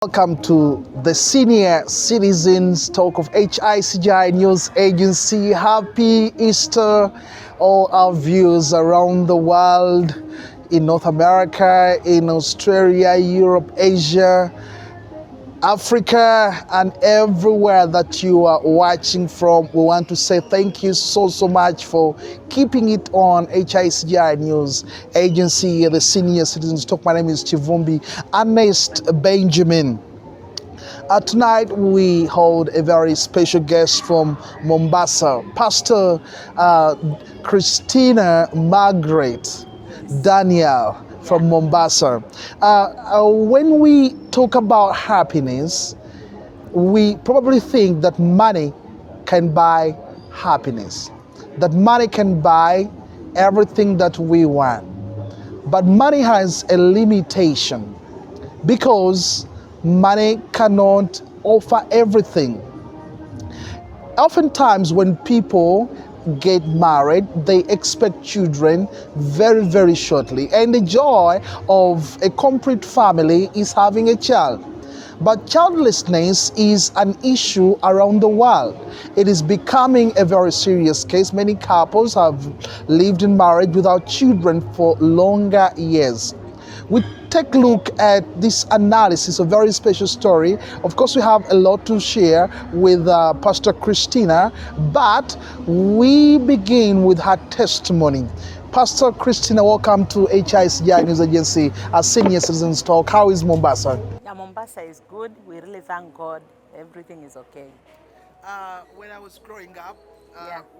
Welcome to the Senior Citizens Talk of Hicgi News Agency. Happy Easter, all our viewers around the world, in North America, in Australia, Europe, Asia, Africa, and everywhere that you are watching from. We want to say thank you so much for keeping it on Hicgi News Agency, the Senior Citizens Talk. My name is Kivumbi Earnest Benjamin. Tonight we hold a very special guest from Mombasa, Pastor Christina Margaret Daniel from Mombasa. When we talk about happiness, we probably think that money can buy happiness, that money can buy everything that we want. But money has a limitation because money cannot offer everything. Oftentimes, when people get married, they expect children very shortly. And the joy of a complete family is having a child. But childlessness is an issue around the world. It is becoming a very serious case. Many couples have lived in marriage without children for longer years. We take a look at this analysis, a very special story. Of course, we have a lot to share with Pastor Christina, but we begin with her testimony. Pastor Christina, welcome to Hicgi News Agency, a Senior Citizens Talk. How is Mombasa? Yeah, Mombasa is good. We really thank God. Everything is okay. When I was growing up,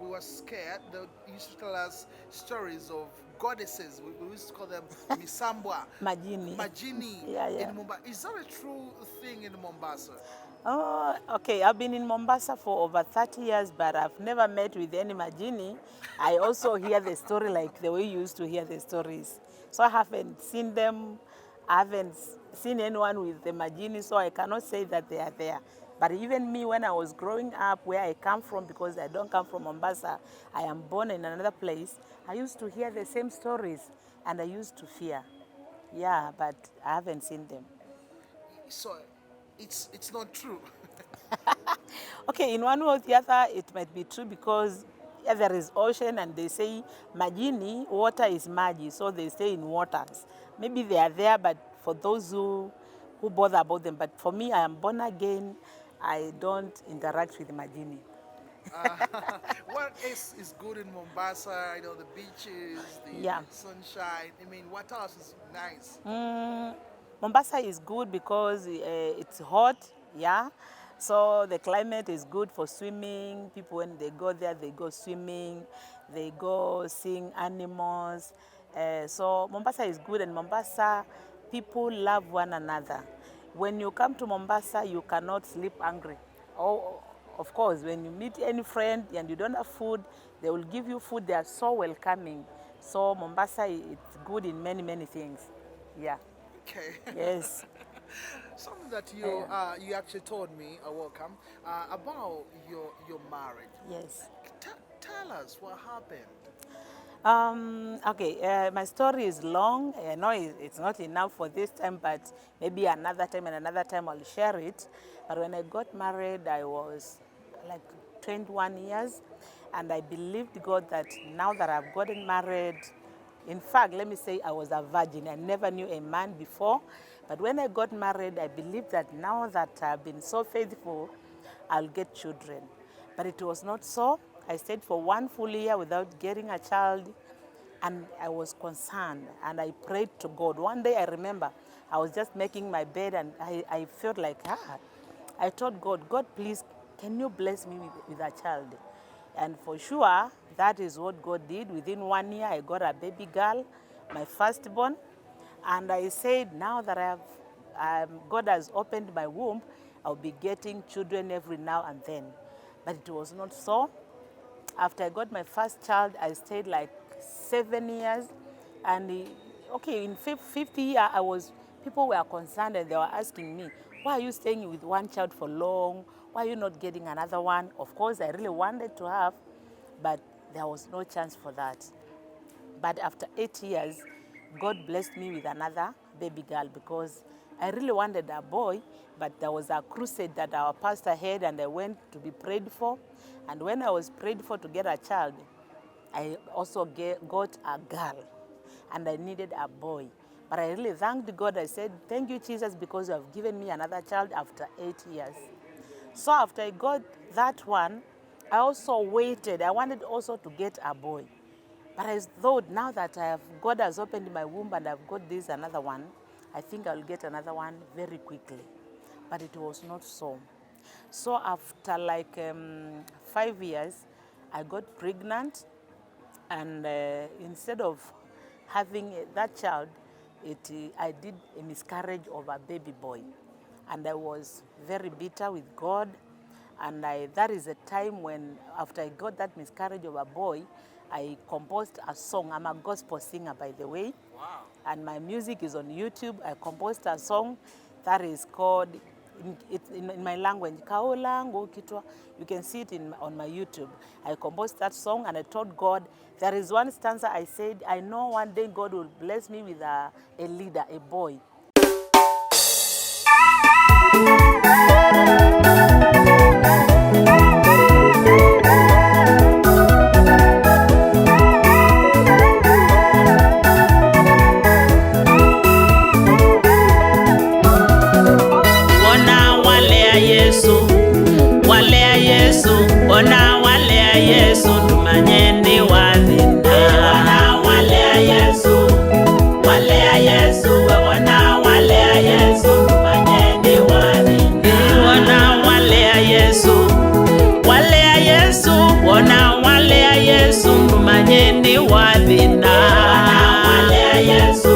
we were scared. They used to tell us stories of goddesses. We used to call them Misambwa, Majini. Majini Yeah. in Mombasa. Is that a true thing in Mombasa? Oh, okay. I've been in Mombasa for over 30 years, but I've never met with any Majini. I also hear the story like the way you used to hear the stories. So I haven't seen them. I haven't seen anyone with the Majini, so I cannot say that they are there. But even me, when I was growing up, where I come from, because I don't come from Mombasa, I am born in another place, I used to hear the same stories, and I used to fear. Yeah, but I haven't seen them. So it's not true. Okay, in one way or the other, it might be true because there is ocean and they say majini, water is maji, so they stay in waters. Maybe they are there, but for those who bother about them. But for me, I am born again. I don't interact with majini. What is good in Mombasa? You know, the beaches, the Yeah. sunshine. I mean, what else is nice? Mombasa is good because it's hot, yeah. So the climate is good for swimming. People, when they go there, they go swimming, they go seeing animals. So Mombasa is good, and Mombasa, people love one another. When you come to Mombasa, you cannot sleep hungry. Oh, of course, when you meet any friend and you don't have food, they will give you food. They are so welcoming. So Mombasa, it's good in many things. Yeah. Okay. Yes. Something that you actually told me, welcome, about your marriage. Yes. Tell us what happened. Okay, my story is long. I know it's not enough for this time, but maybe another time and another time I'll share it. But when I got married, I was like 21 years, and I believed God that now that I've gotten married, in fact, let me say I was a virgin. I never knew a man before. But when I got married, I believed that now that I've been so faithful, I'll get children. But it was not so. I stayed for 1 full year without getting a child, and I was concerned, and I prayed to God. One day I remember I was just making my bed, and I felt like, I told God, God, please, can you bless me with a child? And for sure, that is what God did. Within 1 year, I got a baby girl, my firstborn. And I said, now that God has opened my womb, I'll be getting children every now and then. But it was not so. After I got my first child, I stayed like 7 years. And okay, in fifth year, people were concerned and they were asking me, why are you staying with one child for long? Why are you not getting another one? Of course, I really wanted to have, but there was no chance for that. But after 8 years, God blessed me with another baby girl because I really wanted a boy, but there was a crusade that our pastor had, and I went to be prayed for. And when I was prayed for to get a child, I also got a girl, and I needed a boy. But I really thanked God. I said, thank you, Jesus, because you have given me another child after 8 years. So after I got that one, I also waited. I wanted also to get a boy. But I thought, now that God has opened my womb and I've got this another one, I think I'll get another one very quickly. But it was not so. So after like 5 years, I got pregnant, and instead of having that child, I did a miscarriage of a baby boy. And I was very bitter with God. And that is a time when, after I got that miscarriage of a boy, I composed a song. I'm a gospel singer, by the way. Wow. And my music is on YouTube. I composed a song that is called, in my language, Kaolango Kitwa. You can see it on my YouTube. I composed that song, and I told God, there is one stanza I said, I know one day God will bless me with a leader, a boy. Ona walea Yesu tumanyeni wathina. Ona walea Yesu, walea Yesu, ona walea Yesu tumanyeni wathina. Ona walea Yesu, walea Yesu, ona walea Yesu tumanyeni wathina. Ona walea Yesu,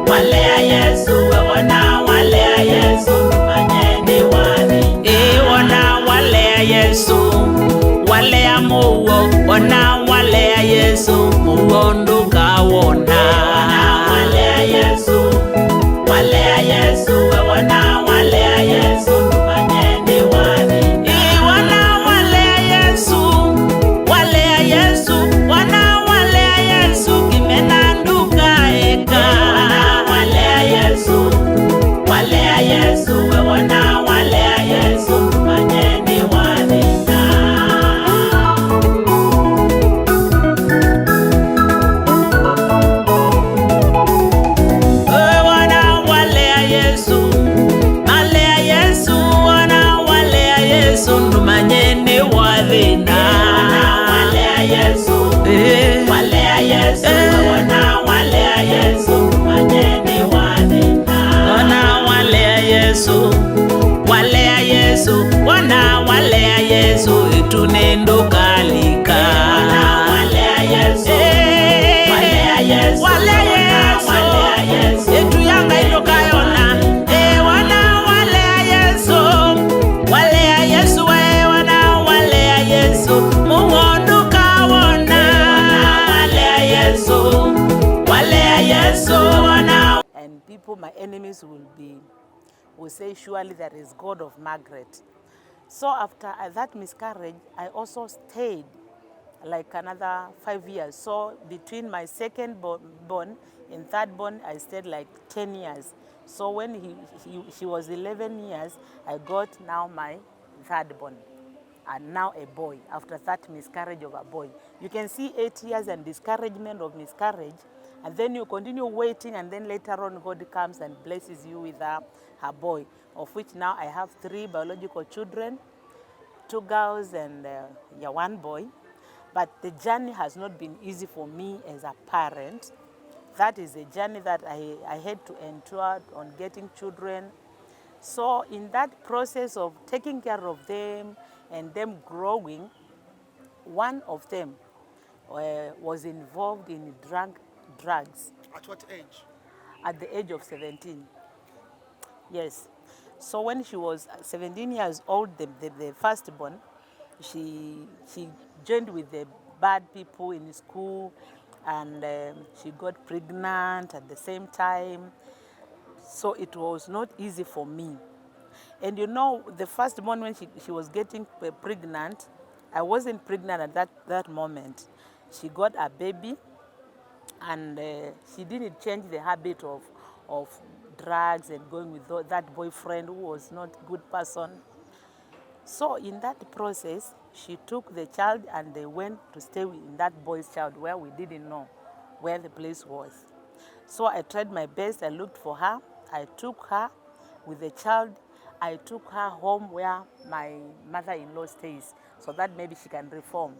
walea Yesu, ona walea Yesu tumanyeni wathina. Ona walea Yesu, walea muwo, ona walea Yesu, muwo ndukawona. Ona walea Yesu, walea Yesu, ona walea Yesu, tumanyeni wathina. Ona walea Yesu, walea Yesu, ona walea Yesu, kimena ndukaeka. Ona walea Yesu, walea Yesu, ona walea Yesu, tumanyeni wathina. Ona walea Yesu, malea Yesu, ona walea Yesu, tumanyeni wathina. Ona walea Yesu, walea Yesu, ona walea Yesu, tumanyeni wathina. Ona walea Yesu, walea Yesu, ona walea Yesu, itunendo kalika. Ona walea Yesu, walea Yesu, walea Yesu, etu yanga inokayona. Ona walea Yesu, walea Yesu, ona walea Yesu, muwondu kawona. Ona walea Yesu, walea Yesu, ona. And people, my enemies, will say, surely there is God of Margaret. So after that miscarriage, I also stayed like another 5 years. So between my second born and third born, I stayed like 10 years. So when she was 11 years, I got now my third born, and now a boy, after that miscarriage of a boy. You can see 8 years and discouragement of miscarriage, and then you continue waiting, and then later on God comes and blesses you with a boy, of which now I have 3 biological children, 2 girls and one boy. But the journey has not been easy for me as a parent. That is a journey that I had to endure on getting children. So in that process of taking care of them and them growing, one of them was involved in drugs. At what age? At the age of 17. Yes. So when she was 17 years old, the firstborn, she joined with the bad people in school, and she got pregnant at the same time. So it was not easy for me. And you know, the firstborn, when she was getting pregnant, I wasn't pregnant at that moment. She got a baby, and she didn't change the habit of drugs and going with that boyfriend who was not a good person. So in that process, she took the child and they went to stay in that boy's child where we didn't know where the place was. So I tried my best. I looked for her. I took her with the child. I took her home where my mother-in-law stays so that maybe she can reform.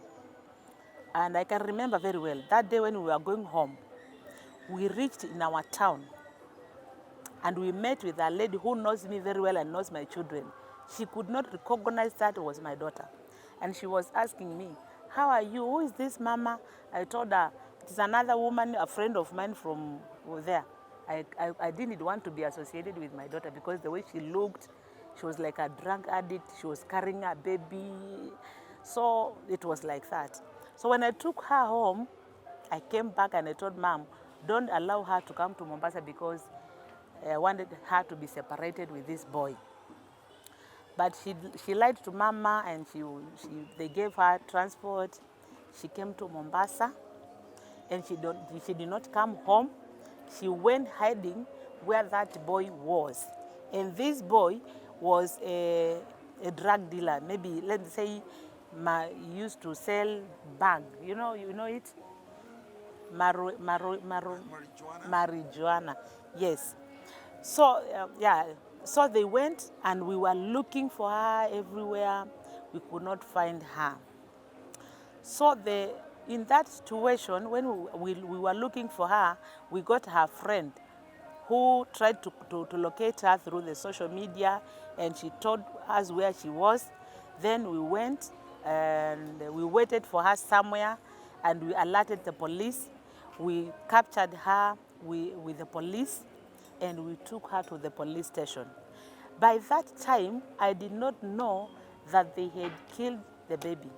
And I can remember very well, that day when we were going home, we reached in our town and we met with a lady who knows me very well and knows my children. She could not recognize that was my daughter. And she was asking me, how are you? Who is this mama? I told her, it's another woman, a friend of mine from there. I didn't want to be associated with my daughter because the way she looked, she was like a drug addict. She was carrying a baby. So it was like that. So when I took her home, I came back and I told Mom, don't allow her to come to Mombasa because I wanted her to be separated with this boy. But she lied to Mama and they gave her transport. She came to Mombasa and she did not come home. She went hiding where that boy was. And this boy was a drug dealer. Maybe, let's say, used to sell bag. You know it? Marijuana. Yes. So, so they went and we were looking for her everywhere. We could not find her. So in that situation, when we were looking for her, we got her friend who tried to locate her through the social media, and she told us where she was. Then we went and we waited for her somewhere and we alerted the police. We captured her with the police and we took her to the police station. By that time, I did not know that they had killed the baby.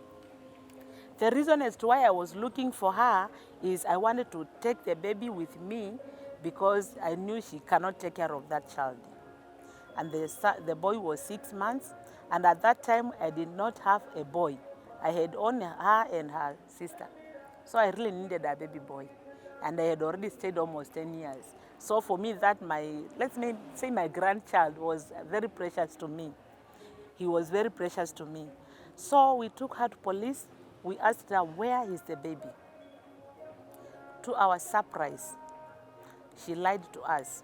The reason as to why I was looking for her is I wanted to take the baby with me because I knew she cannot take care of that child. And the boy was 6 months, and at that time I did not have a boy. I had only her and her sister. So I really needed a baby boy. And I had already stayed almost 10 years. So for me, let's say my grandchild was very precious to me. He was very precious to me. So we took her to police. We asked her, where is the baby? To our surprise, she lied to us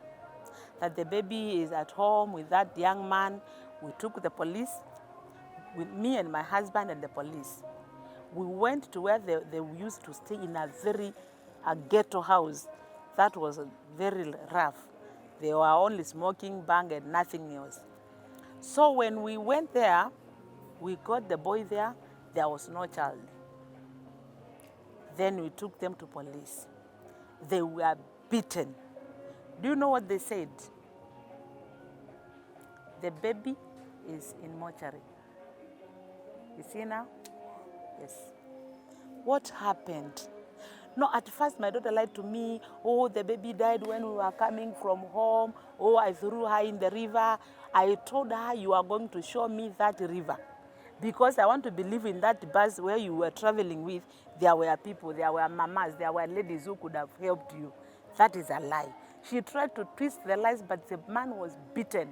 that the baby is at home with that young man. We took the police, with me and my husband and the police. We went to where they used to stay in a ghetto house. That was very rough. They were only smoking, bang, and nothing else. So when we went there, we got the boy there. There was no child. Then we took them to police. They were beaten. Do you know what they said? The baby is in mortuary. You see now? Yes. What happened? No, at first my daughter lied to me. Oh, the baby died when we were coming from home. Oh, I threw her in the river. I told her, you are going to show me that river. Because I want to believe in that bus where you were traveling with, there were people, there were mamas, there were ladies who could have helped you. That is a lie. She tried to twist the lies, but the man was beaten,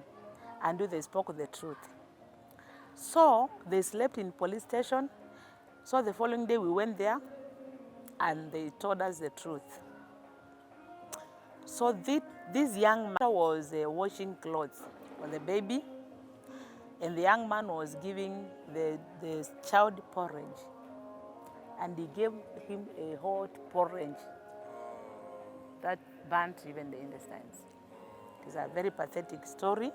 and they spoke the truth. So they slept in police station. So the following day we went there, and they told us the truth. So this young man was washing clothes for the baby, and the young man was giving the child porridge. And he gave him a hot porridge that burnt even the intestines. It's a very pathetic story.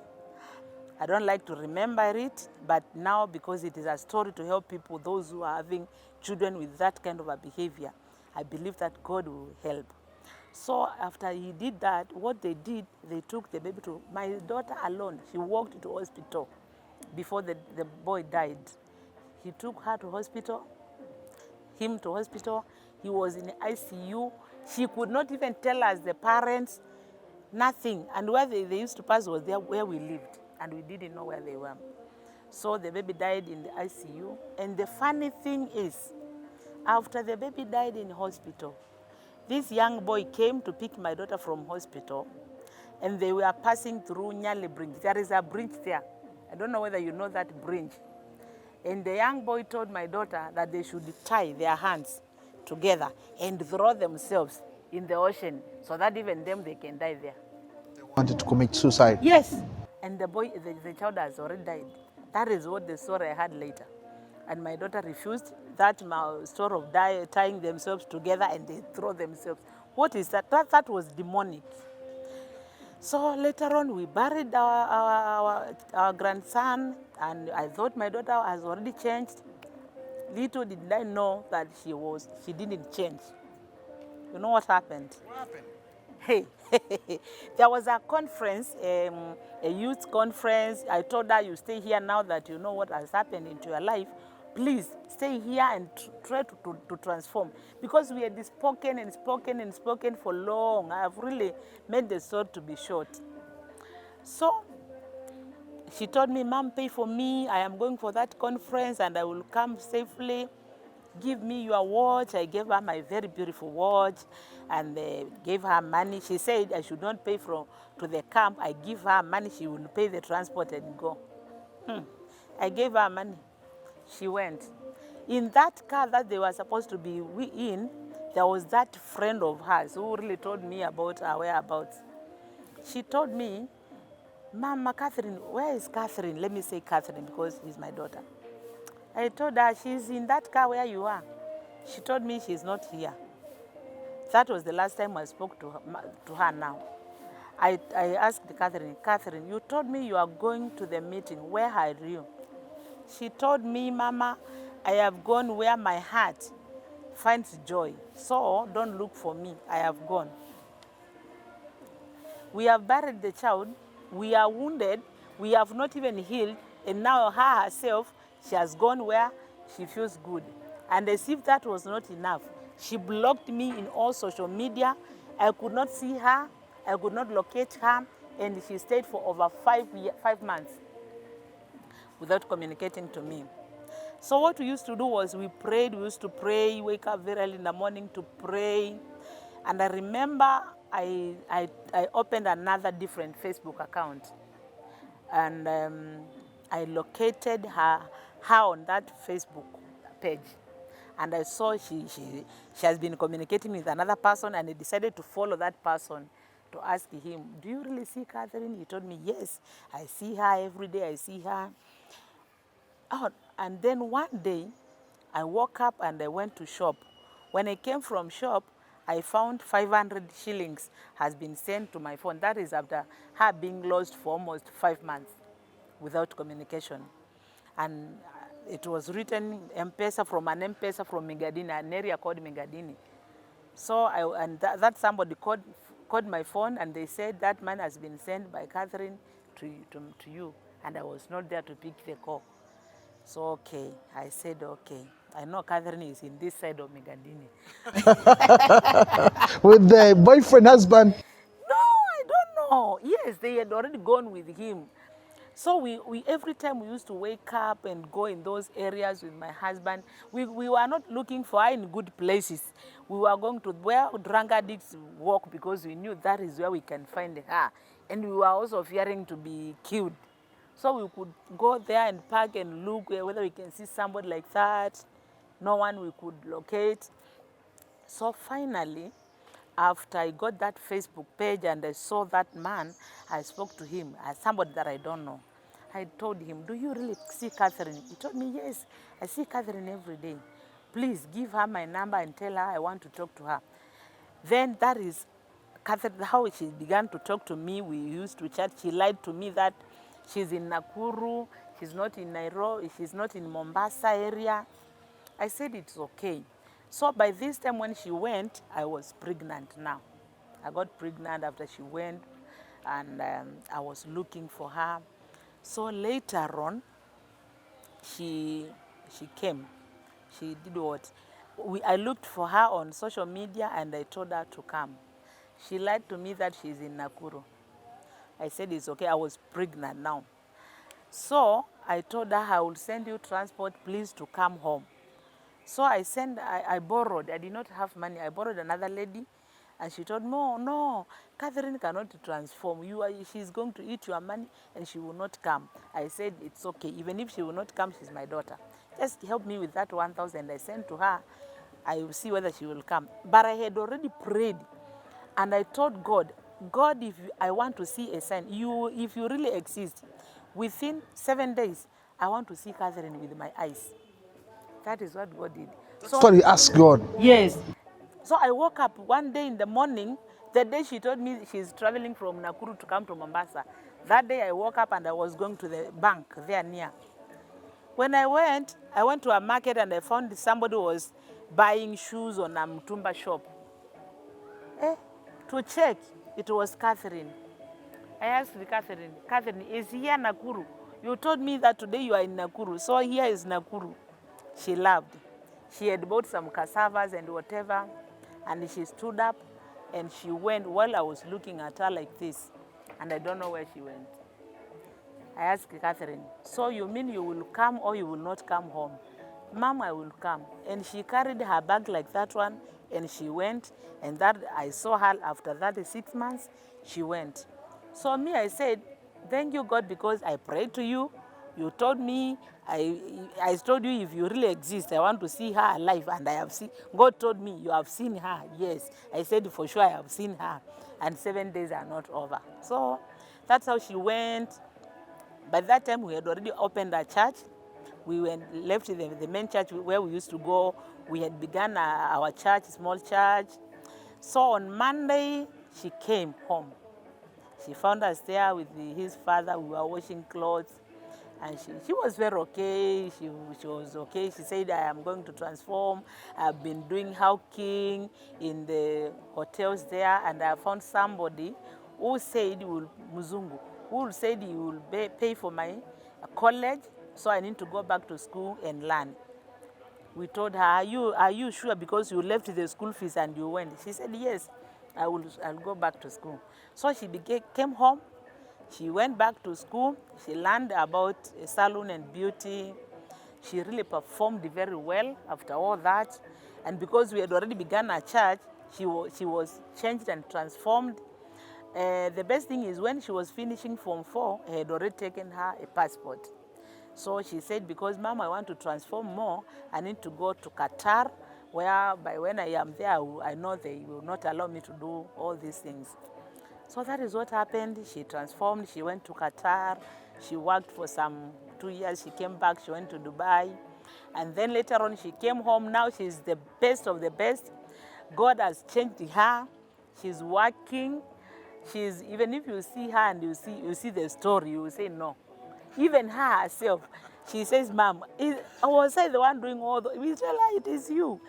I don't like to remember it, but now because it is a story to help people, those who are having children with that kind of a behavior, I believe that God will help. So after he did that, what they did, they took the baby to my daughter alone. She walked to hospital before the boy died. He took her to hospital, him to hospital. He was in the ICU. She could not even tell us, the parents, nothing. And where they used to pass was there where we lived, and we didn't know where they were. So the baby died in the ICU. And the funny thing is, after the baby died in hospital, this young boy came to pick my daughter from hospital, and they were passing through Nyali Bridge. There is a bridge there. I don't know whether you know that bridge. And the young boy told my daughter that they should tie their hands together and throw themselves in the ocean so that even them, they can die there. They wanted to commit suicide. Yes. And the boy, the child has already died. That is what the story I had later. And my daughter refused that story of tying themselves together and they throw themselves. What is that? That was demonic. So later on, we buried our grandson, and I thought my daughter has already changed. Little did I know that she didn't change. You know what happened? What happened? Hey, there was a conference, a youth conference. I told her, you stay here now that you know what has happened into your life. Please stay here and try to transform. Because we had spoken and spoken and spoken for long. I have really made the story to be short. So she told me, Mom, pay for me. I am going for that conference and I will come safely. Give me your watch. I gave her my very beautiful watch and gave her money. She said I should not pay to the camp. I give her money. She will pay the transport and go. I gave her money. She went. In that car that they were supposed to be in, there was that friend of hers who really told me about her whereabouts. She told me, Mama, Catherine, where is Catherine? Let me say Catherine because she's my daughter. I told her, she's in that car where you are. She told me she's not here. That was the last time I spoke to her now. I asked Catherine, you told me you are going to the meeting. Where are you? She told me, Mama, I have gone where my heart finds joy. So don't look for me. I have gone. We have buried the child. We are wounded. We have not even healed. And now her herself, she has gone where she feels good. And as if that was not enough, she blocked me in all social media. I could not see her. I could not locate her. And she stayed for over 5 months without communicating to me. So what we used to do was we prayed. We used to pray, wake up very early in the morning to pray. And I remember I opened another different Facebook account. And I located her on that Facebook page. And I saw she has been communicating with another person, and I decided to follow that person to ask him, do you really see Catherine? He told me, yes, I see her every day, I see her. Oh, and then one day, I woke up and I went to shop. When I came from shop, I found 500 shillings has been sent to my phone. That is after her being lost for almost 5 months without communication. And it was written M-Pesa from Migadini, an area called Migadini. So that somebody called my phone and they said that man has been sent by Catherine to you. And I was not there to pick the call. So, okay, I said, okay. I know Catherine is in this side of Migadini. With the boyfriend, husband? No, I don't know. Yes, they had already gone with him. So we every time we used to wake up and go in those areas with my husband. We were not looking for her in good places. We were going to where drug addicts walk because we knew that is where we can find her. And we were also fearing to be killed. So we could go there and park and look whether we can see somebody like that. No one we could locate. So finally, after I got that Facebook page and I saw that man, I spoke to him as somebody that I don't know. I told him, do you really see Catherine? He told me, yes, I see Catherine every day. Please give her my number and tell her I want to talk to her. Then that is Catherine, how she began to talk to me. We used to chat. She lied to me that she's in Nakuru, she's not in Nairobi, she's not in Mombasa area. I said it's okay. So by this time when she went, I was pregnant now. I got pregnant after she went, and I was looking for her. So later on, she came. She did what? I looked for her on social media and I told her to come. She lied to me that she's in Nakuru. I said it's okay, I was pregnant now. So I told her I will send you transport, please to come home. So I borrowed, I did not have money. I borrowed another lady And she told me, "No, no, Catherine cannot transform. She's going to eat your money and she will not come." I said, "It's okay. Even if she will not come, she's my daughter. Just help me with that 1,000 I sent to her. I will see whether she will come." But I had already prayed and I told God, "God, if I want to see a sign, if you really exist, within 7 days, I want to see Catherine with my eyes." That is what God did. Sorry, ask God. Yes. So I woke up one day in the morning, the day she told me she's traveling from Nakuru to come to Mombasa. That day I woke up and I was going to the bank there near. When I went to a market and I found somebody was buying shoes on a Mtumba shop. To check, it was Catherine. I asked Catherine, "Catherine, is here Nakuru? You told me that today you are in Nakuru, so here is Nakuru." She laughed. She had bought some cassavas and whatever, and she stood up and she went while I was looking at her like this, and I don't know where she went. I asked Catherine, "So you mean you will come or you will not come home?" "Mom, I will come." And she carried her bag like that one, and she went, and that I saw her after that 6 months, she went. So me, I said, "Thank you, God, because I prayed to you. You told me, I told you if you really exist, I want to see her alive, and I have seen." God told me, "You have seen her." Yes, I said, "For sure I have seen her, and 7 days are not over." So that's how she went. By that time, we had already opened a church. We left the main church where we used to go. We had begun our church, small church. So on Monday, she came home. She found us there with his father. We were washing clothes. And she was very okay. She was okay. She said, "I am going to transform. I've been doing hawking in the hotels there, and I found somebody who said, Muzungu, who said he will pay for my college, so I need to go back to school and learn." We told her, are you sure, because you left the school fees and you went?" She said, "Yes, I'll go back to school." So she came home. She went back to school. She learned about salon and beauty. She really performed very well after all that. And because we had already begun a church, she was changed and transformed. The best thing is when she was finishing Form 4, I had already taken her a passport. So she said, "Because Mom, I want to transform more, I need to go to Qatar, where by when I am there, I know they will not allow me to do all these things." So that is what happened. She transformed. She went to Qatar. She worked for some 2 years. She came back. She went to Dubai. And then later on, she came home. Now she's the best of the best. God has changed her. She's working. Even if you see her and you see the story, you will say no. Even her herself, she says, "Mom, was I the one doing all the..." We tell her, "It is you."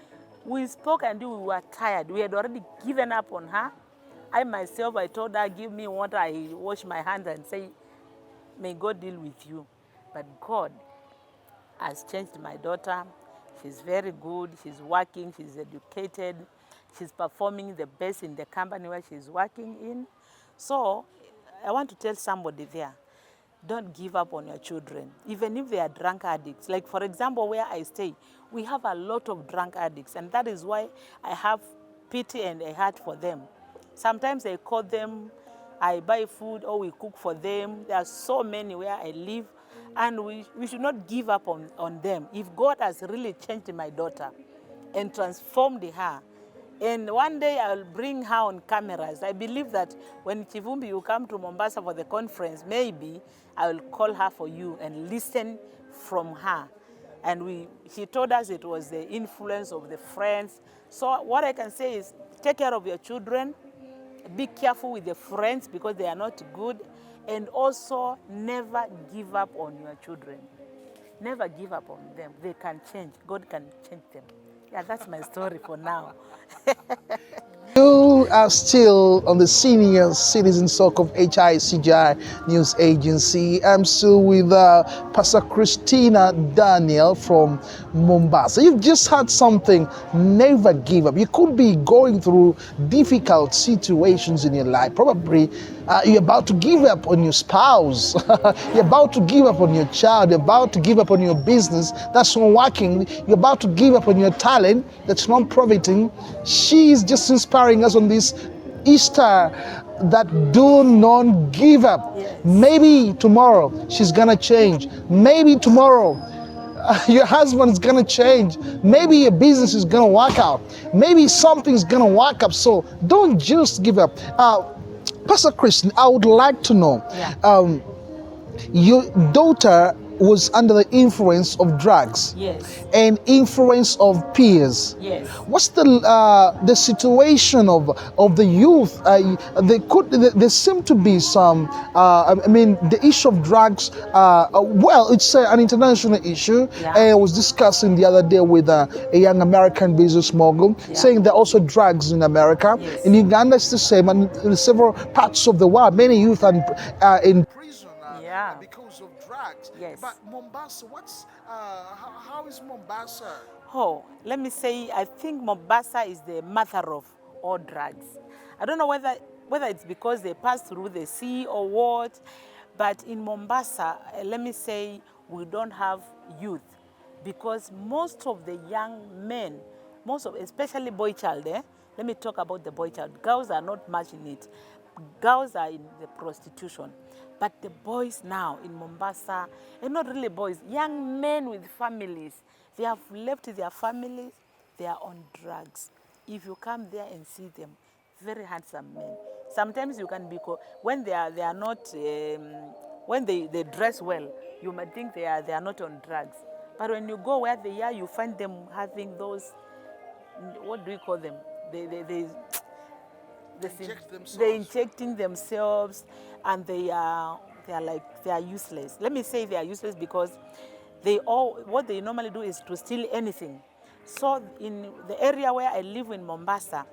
We spoke and we were tired. We had already given up on her. I myself, I told her, "Give me water." I wash my hands and say, "May God deal with you." But God has changed my daughter. She's very good. She's working. She's educated. She's performing the best in the company where she's working in. So I want to tell somebody there, don't give up on your children, even if they are drunk addicts. Like, for example, where I stay, we have a lot of drunk addicts, and that is why I have pity and a heart for them. Sometimes I call them, I buy food, or we cook for them. There are so many where I live, and we should not give up on them. If God has really changed my daughter and transformed her, and one day I'll bring her on cameras. I believe that when Kivumbi will come to Mombasa for the conference, maybe I will call her for you and listen from her. And she told us it was the influence of the friends. So what I can say is, take care of your children. Be careful with the friends because they are not good. And also, never give up on your children. Never give up on them. They can change. God can change them. Yeah, that's my story for now. You are still on the Senior Citizen Talk of Hicgi News Agency. I'm still with Pastor Christina Daniel from Mombasa. You've just had something, never give up. You could be going through difficult situations in your life. Probably you're about to give up on your spouse. You're about to give up on your child. You're about to give up on your business that's not working. You're about to give up on your talent that's not profiting. She's just inspiring inspiring us on this Easter that do not give up. Yes. Maybe tomorrow she's gonna change. Maybe tomorrow your husband's gonna change. Maybe your business is gonna work out. Maybe something's gonna work up. So don't just give up. Pastor Christian, I would like to know, your daughter was under the influence of drugs. Yes. And influence of peers. Yes. What's the situation of the youth? There seem to be some. The issue of drugs. Well, it's an international issue. Yeah. I was discussing the other day with a young American business mogul, saying there are also drugs in America. Yes. In Uganda, it's the same, and in several parts of the world, many youth are in prison because of drugs. Yes. But Mombasa, how is Mombasa? Oh, let me say, I think Mombasa is the mother of all drugs. I don't know whether it's because they pass through the sea or what, but in Mombasa, let me say, we don't have youth, because most of the young men, especially boy child, let me talk about the boy child. Girls are not much in it. Girls are in the prostitution. But the boys now in Mombasa, and not really boys, young men with families, they have left their families, they are on drugs. If you come there and see them, very handsome men. Sometimes you can be, when they are not, when they dress well, you might think they are not on drugs. But when you go where they are, you find them having those, what do we call them? They're injecting themselves, and they are useless. Let me say they are useless because what they normally do is to steal anything. So in the area where I live in Mombasa,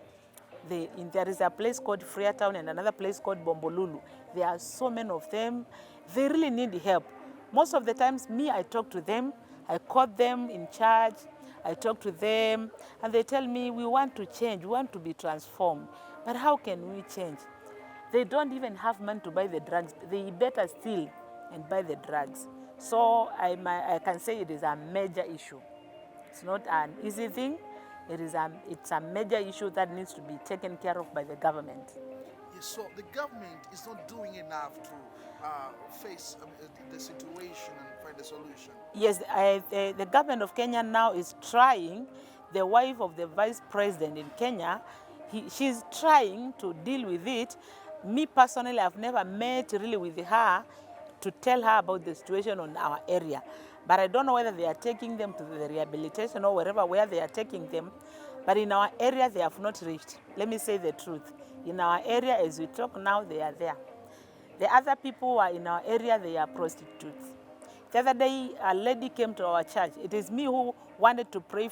there is a place called Freetown and another place called Bombolulu. There are so many of them. They really need help. Most of the times, I talk to them. I call them in charge. I talk to them, and they tell me, we want to change, we want to be transformed. But how can we change? They don't even have money to buy the drugs. They better steal and buy the drugs. So I can say it is a major issue. It's not an easy thing. It's a major issue that needs to be taken care of by the government. Yes, so the government is not doing enough to face the situation and find a solution. Yes, the government of Kenya now is trying. The wife of the vice president in Kenya, she's trying to deal with it. Me personally, I've never met really with her to tell her about the situation on our area. But I don't know whether they are taking them to the rehabilitation or where they are taking them. But in our area, they have not reached. Let me say the truth. In our area, as we talk now, they are there. The other people who are in our area, they are prostitutes. The other day, a lady came to our church. It is me who wanted to pray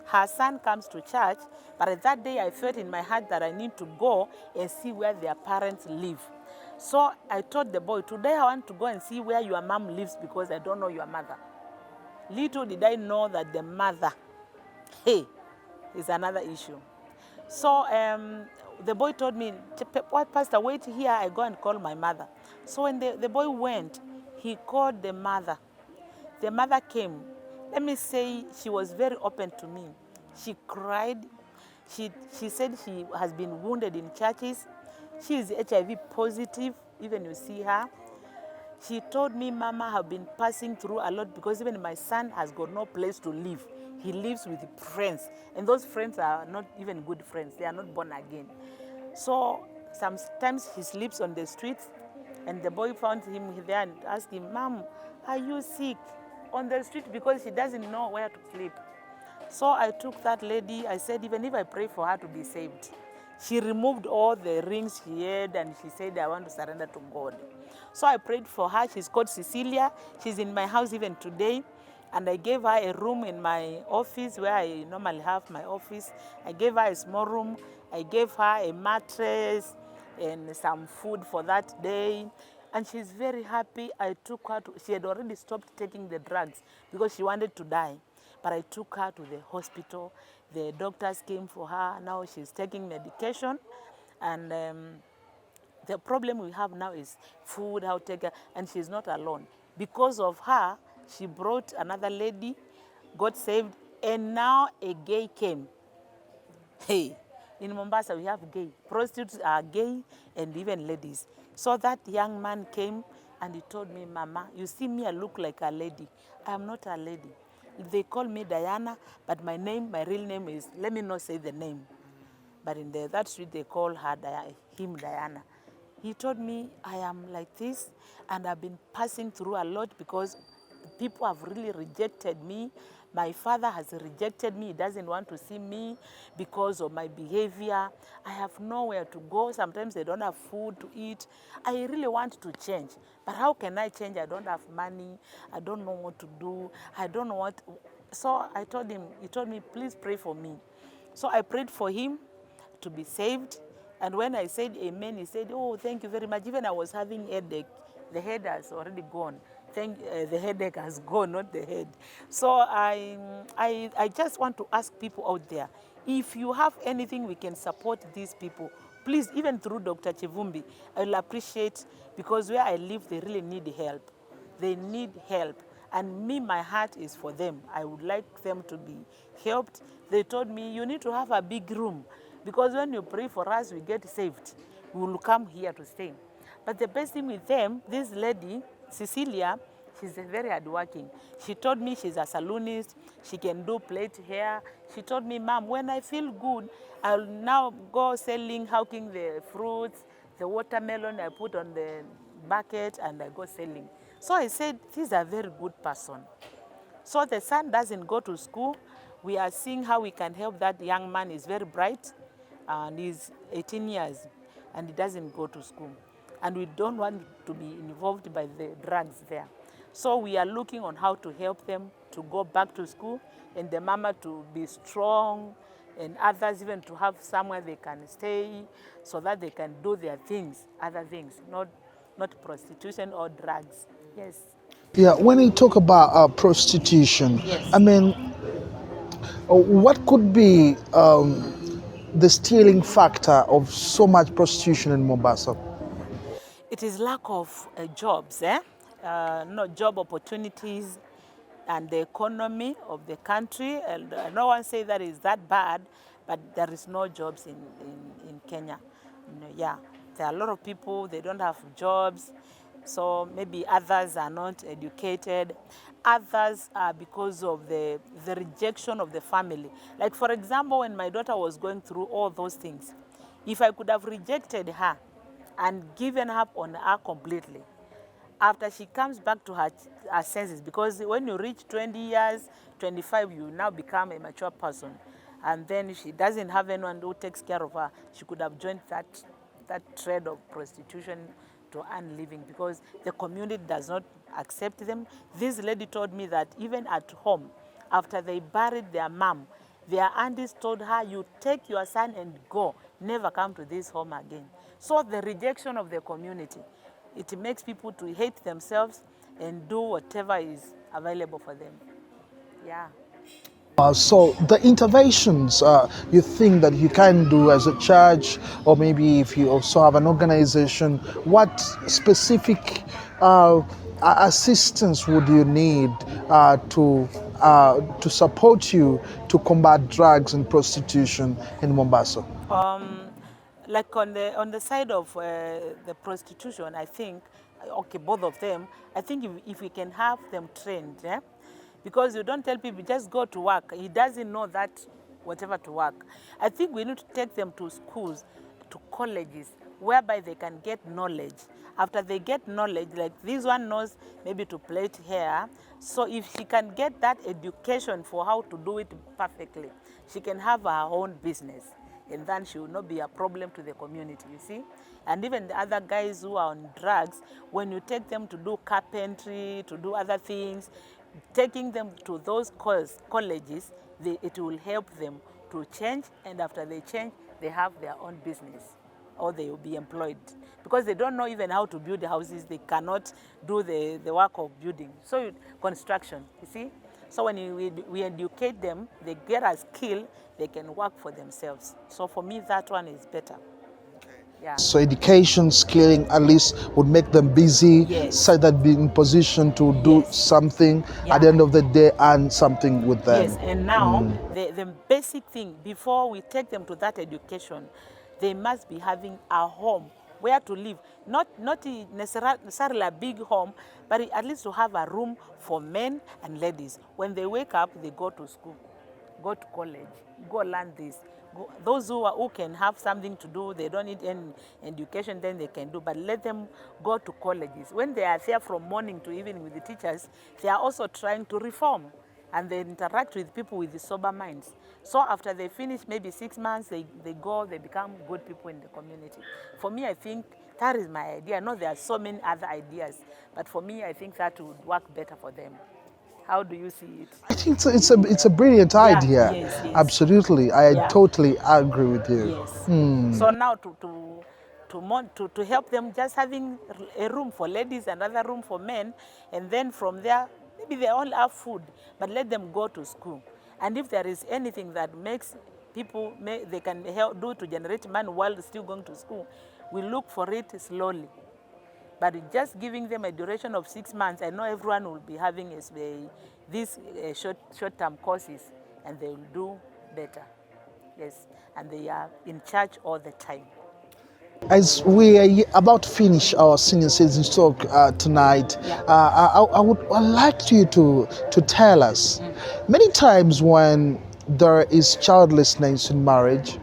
her son comes to church, but that day I felt in my heart that I need to go and see where their parents live. So I told the boy, today I want to go and see where your mom lives because I don't know your mother. Little did I know that the mother, is another issue. So the boy told me, what, Pastor, wait here, I go and call my mother. So when the boy went, he called the mother. The mother came. Let me say, she was very open to me. She cried. She said she has been wounded in churches. She is HIV positive, even you see her. She told me, Mama, have been passing through a lot because even my son has got no place to live. He lives with friends, and those friends are not even good friends. They are not born again. So sometimes he sleeps on the streets, and the boy found him there and asked him, Mom, are you sick? On the street because she doesn't know where to sleep. So I took that lady. I said, even if I pray for her to be saved, she removed all the rings she had and she said, I want to surrender to God. So I prayed for her. She's called Cecilia. She's in my house even today. And I gave her a room in my office where I normally have my office. I gave her a small room. I gave her a mattress and some food for that day. And she's very happy. I took her she had already stopped taking the drugs because she wanted to die. But I took her to the hospital. The doctors came for her. Now she's taking medication. And the problem we have now is food, how to take her. And she's not alone. Because of her, she brought another lady, got saved. And now a gay came. Hey, in Mombasa we have gay. Prostitutes are gay and even ladies. So that young man came and he told me, Mama, you see me, I look like a lady. I am not a lady. They call me Diana, but my real name is, let me not say the name. But in that street they call him Diana. He told me, I am like this and I've been passing through a lot because people have really rejected me. My father has rejected me. He doesn't want to see me because of my behavior. I have nowhere to go. Sometimes they don't have food to eat. I really want to change. But how can I change? I don't have money. I don't know what to do. I don't know what. So I told him, he told me, please pray for me. So I prayed for him to be saved. And when I said amen, he said, oh, thank you very much. Even I was having headache. The head has already gone. The headache has gone, not the head. So I just want to ask people out there, if you have anything we can support these people, please, even through Dr. Kivumbi, I will appreciate, because where I live, they really need help. They need help. And me, my heart is for them. I would like them to be helped. They told me, you need to have a big room, because when you pray for us, we get saved. We will come here to stay. But the best thing with them, this lady, Cecilia, she's very hardworking. She told me she's a saloonist. She can do plait hair. She told me, Mom, when I feel good, I'll now go selling, hawking the fruits, the watermelon I put on the bucket, and I go selling. So I said, this is a very good person. So the son doesn't go to school. We are seeing how we can help that young man. He's very bright, and he's 18 years, and he doesn't go to school. And we don't want to be involved by the drugs there. So we are looking on how to help them to go back to school, and the mama to be strong, and others even to have somewhere they can stay so that they can do their things, other things, not prostitution or drugs. Yes. Yeah, when you talk about prostitution, Yes. I mean, what could be the stealing factor of so much prostitution in Mombasa? It is lack of jobs, no job opportunities, and the economy of the country. And no one say that is that bad, but there is no jobs in Kenya. Yeah, there are a lot of people, they don't have jobs. So maybe others are not educated. Others are because of the rejection of the family. Like, for example, when my daughter was going through all those things, if I could have rejected her and given up on her completely, after she comes back to her senses, because when you reach 20 years, 25, you now become a mature person. And then she doesn't have anyone who takes care of her. She could have joined that trade of prostitution to earn living, because the community does not accept them. This lady told me that even at home, after they buried their mom, their aunties told her, you take your son and go, never come to this home again. So the rejection of the community, it makes people to hate themselves and do whatever is available for them. Yeah. So the interventions you think that you can do as a church, or maybe if you also have an organization, what specific assistance would you need to support you to combat drugs and prostitution in Mombasa? Like on the side of the prostitution, I think, okay, both of them, I think if we can have them trained, yeah? Because you don't tell people, just go to work. He doesn't know that whatever to work. I think we need to take them to schools, to colleges, whereby they can get knowledge. After they get knowledge, like this one knows maybe to plait hair, so if she can get that education for how to do it perfectly, she can have her own business, and then she will not be a problem to the community, you see. And even the other guys who are on drugs, when you take them to do carpentry, to do other things, taking them to those colleges, it will help them to change, and after they change, they have their own business, or they will be employed. Because they don't know even how to build houses, they cannot do the work of building. So construction, you see. So when we educate them, they get a skill, they can work for themselves. So for me, that one is better. Yeah. So education, skilling at least would make them busy, Yes. so that be in position to do Yes. something Yeah. at the end of the day and something with them. Yes, and now the basic thing, before we take them to that education, they must be having a home where to live. Not necessarily a big home, but at least to have a room for men and ladies. When they wake up, they go to school, go to college, go learn this. Those who can have something to do, they don't need any education, then they can do. But let them go to colleges. When they are there from morning to evening with the teachers, they are also trying to reform. And they interact with people with the sober minds. So after they finish maybe 6 months, they go, they become good people in the community. For me, I think that is my idea. I know there are so many other ideas, but for me, I think that would work better for them. How do you see it? I think it's a brilliant idea. yes, yes. Absolutely, I Yeah. totally agree with you. Yes. So now to help them, just having a room for ladies, another room for men, and then from there, maybe they all have food, but let them go to school. And if there is anything that makes people, they can help do to generate money while still going to school, we look for it slowly. But just giving them a duration of 6 months, I know everyone will be having these short-term courses, and they will do better. Yes, and they are in charge all the time. As we are about to finish our senior citizens talk tonight, Yeah. I'd like you to tell us, many times when there is childlessness in marriage,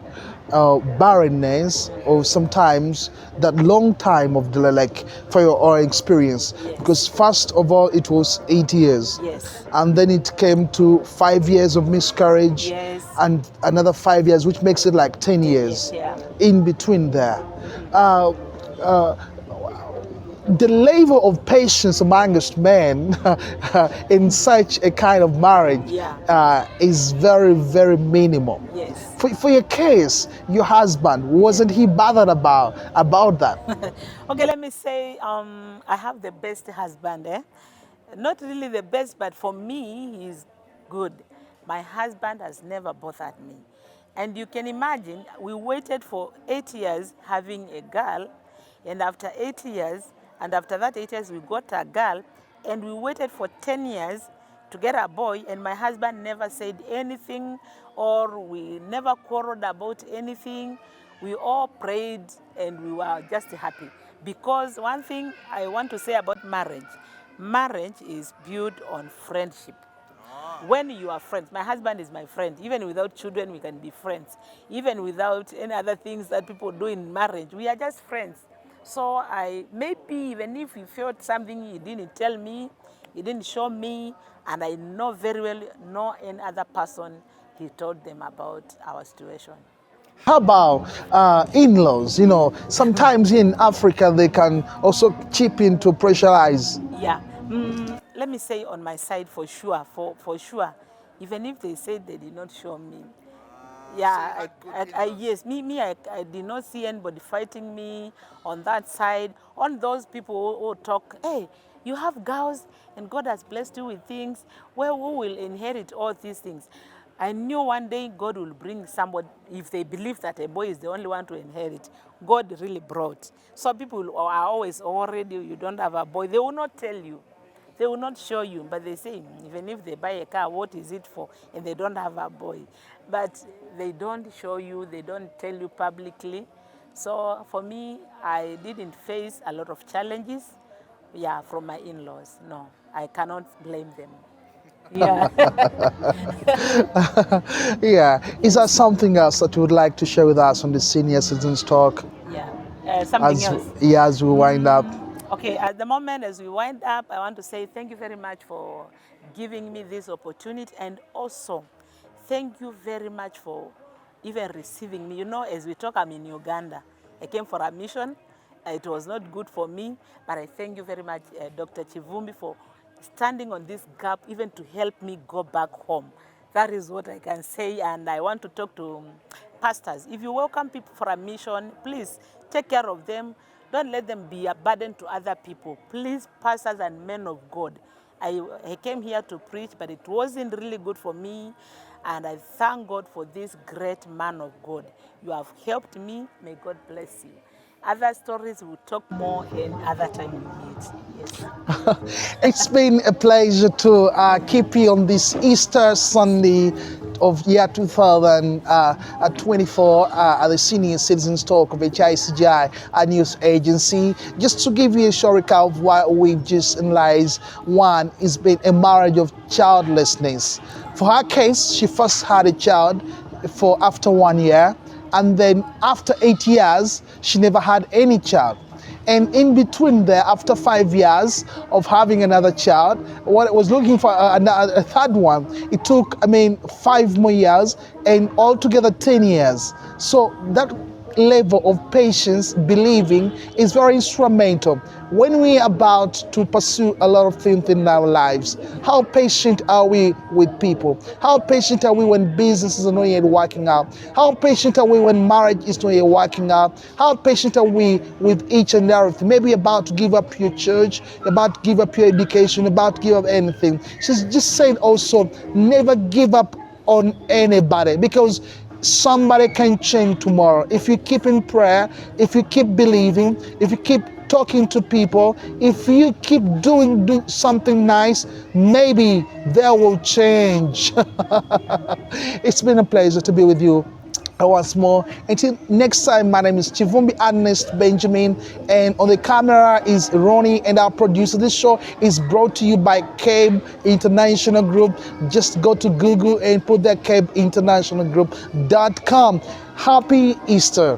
barrenness, or sometimes that long time of delay, like for your own experience, Yes. because first of all it was 8 years, Yes. and then it came to 5 years of miscarriage, Yes. and another 5 years, which makes it like 10 years yeah. in between there. The level of patience amongst men in such a kind of marriage Yeah. is very, very minimal. Yes. For your case, your husband, wasn't he bothered about that? Okay, let me say I have the best husband. Not really the best, but for me, he's good. My husband has never bothered me. And you can imagine, we waited for 8 years having a girl, and after 8 years, and after that 8 years, we got a girl, and we waited for 10 years to get a boy, and my husband never said anything, or we never quarreled about anything. We all prayed, and we were just happy. Because one thing I want to say about marriage is built on friendship. When you are friends, my husband is my friend. Even without children, we can be friends. Even without any other things that people do in marriage, we are just friends. So maybe even if he felt something he didn't tell me, he didn't show me, and I know very well no any other person he told them about our situation. How about in-laws? You know, sometimes in Africa they can also chip in to pressurize. Yeah. Let me say on my side for sure, for sure, even if they say they did not show me, yeah, yes, I did not see anybody fighting me on that side. On those people who talk, hey, you have girls and God has blessed you with things, well, who will inherit all these things? I knew one day God will bring somebody, if they believe that a boy is the only one to inherit, God really brought. So people are always already, you don't have a boy, they will not tell you. They will not show you, but they say, even if they buy a car, what is it for? And they don't have a boy. But they don't show you, they don't tell you publicly. So for me, I didn't face a lot of challenges, yeah, from my in-laws. No, I cannot blame them. Yeah. Yeah. Is that something else that you would like to share with us on the Senior Citizens Talk Yeah. Something else. as we wind up? Okay, at the moment, as we wind up, I want to say thank you very much for giving me this opportunity, and also thank you very much for even receiving me. You know, as we talk, I'm in Uganda. I came for a mission. It was not good for me, but I thank you very much, Dr. Kivumbi, for standing on this gap, even to help me go back home. That is what I can say, and I want to talk to pastors. If you welcome people for a mission, please take care of them. Don't let them be a burden to other people. Please, pastors and men of God. I came here to preach, but it wasn't really good for me. And I thank God for this great man of God. You have helped me. May God bless you. Other stories we'll talk more and other time we meet. Yes. It's been a pleasure to keep you on this Easter Sunday of year 2024 at the Senior Citizens Talk of HICGI, a news agency. Just to give you a short recap of what we've just analyzed. One, it's been a marriage of childlessness. For her case, she first had a child after 1 year, and then after 8 years, she never had any child. And in between there, after 5 years of having another child, what it was looking for a third one, it took, 5 more years, and altogether 10 years. So that level of patience, believing, is very instrumental when we are about to pursue a lot of things in our lives. How patient are we with people? How patient are we when businesses are not yet working out? How patient are we when marriage is not yet working out? How patient are we with each and everything? Maybe about to give up your church, about to give up your education, about to give up anything. She's just saying also, never give up on anybody, because somebody can change tomorrow. If you keep in prayer, if you keep believing, if you keep talking to people, if you keep doing something nice, maybe they will change. It's been a pleasure to be with you once more. Until next time, my name is Kivumbi Earnest Benjamin, and on the camera is Ronnie, and our producer. This show is brought to you by CABE International Group. Just go to Google and put that CABE International Group.com. Happy Easter.